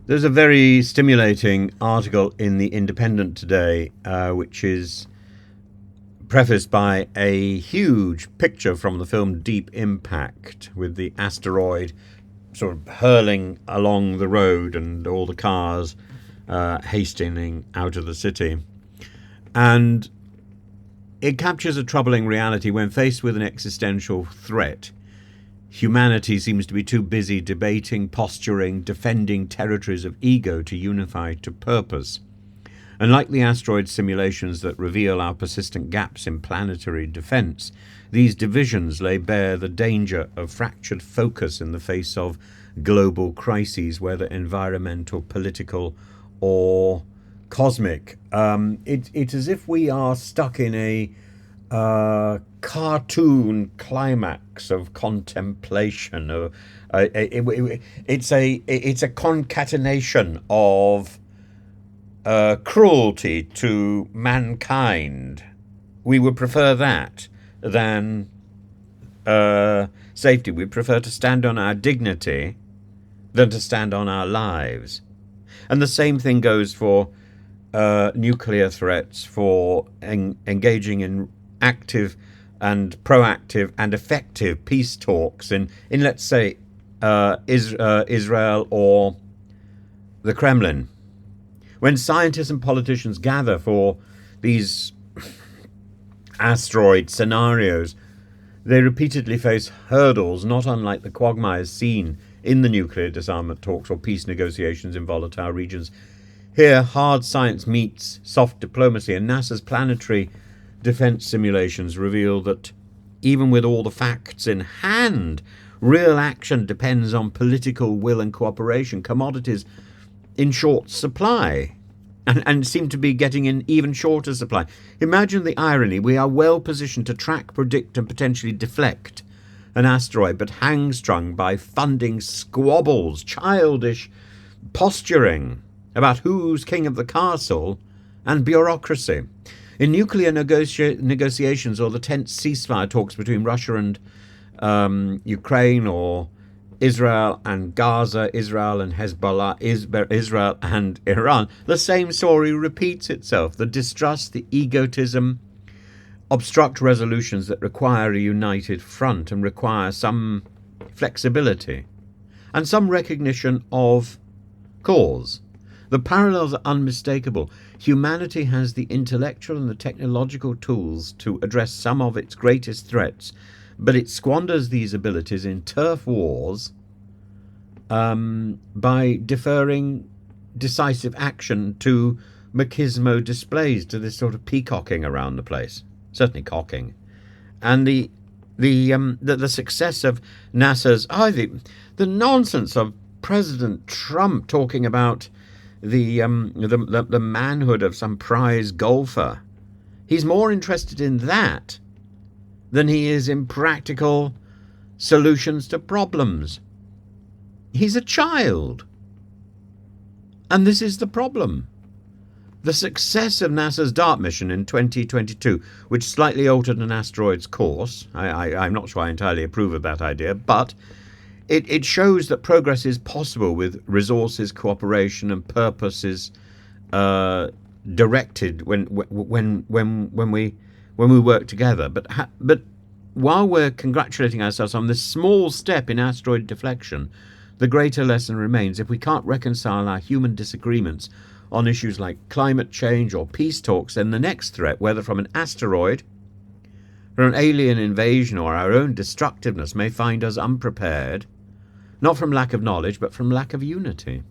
There's a very stimulating article in The Independent today, which is prefaced by a huge picture from the film Deep Impact, with the asteroid sort of hurling along the road and all the cars hastening out of the city. And it captures a troubling reality when faced with an existential threat. Humanity seems to be too busy debating, posturing, defending territories of ego to unify to purpose. Unlike the asteroid simulations that reveal our persistent gaps in planetary defense, these divisions lay bare the danger of fractured focus in the face of global crises, whether environmental, political, or cosmic. It's as if we are stuck in a cartoon climax of contemplation. It's a concatenation of cruelty to mankind. We would prefer that than safety. We prefer to stand on our dignity than to stand on our lives. And the same thing goes for nuclear threats, for engaging in active and proactive and effective peace talks in let's say, Israel or the Kremlin. When scientists and politicians gather for these asteroid scenarios, they repeatedly face hurdles not unlike the quagmires seen in the nuclear disarmament talks or peace negotiations in volatile regions. Here, hard science meets soft diplomacy, and NASA's planetary defense simulations reveal that even with all the facts in hand, real action depends on political will and cooperation, commodities in short supply, and seem to be getting in even shorter supply. Imagine the irony. We are well positioned to track, predict, and potentially deflect an asteroid, but hang-strung by funding squabbles, childish posturing about who's king of the castle, and bureaucracy. In nuclear negotiations or the tense ceasefire talks between Russia and Ukraine, or Israel and Gaza, Israel and Hezbollah, Israel and Iran, the same story repeats itself. The distrust, the egotism obstruct resolutions that require a united front and require some flexibility and some recognition of cause. The parallels are unmistakable. Humanity has the intellectual and the technological tools to address some of its greatest threats, but it squanders these abilities in turf wars by deferring decisive action to machismo displays, to this sort of peacocking around the place, certainly cocking. And the success of NASA's, the nonsense of President Trump talking about the manhood of some prize golfer. He's more interested in that than he is in practical solutions to problems. He's a child. And this is the problem. The success of NASA's DART mission in 2022, which slightly altered an asteroid's course, I'm not sure I entirely approve of that idea, but it shows that progress is possible with resources, cooperation, and purposes directed when we work together. But while we're congratulating ourselves on this small step in asteroid deflection, the greater lesson remains. If we can't reconcile our human disagreements on issues like climate change or peace talks, then the next threat, whether from an asteroid, or an alien invasion, or our own destructiveness, may find us unprepared, not from lack of knowledge, but from lack of unity.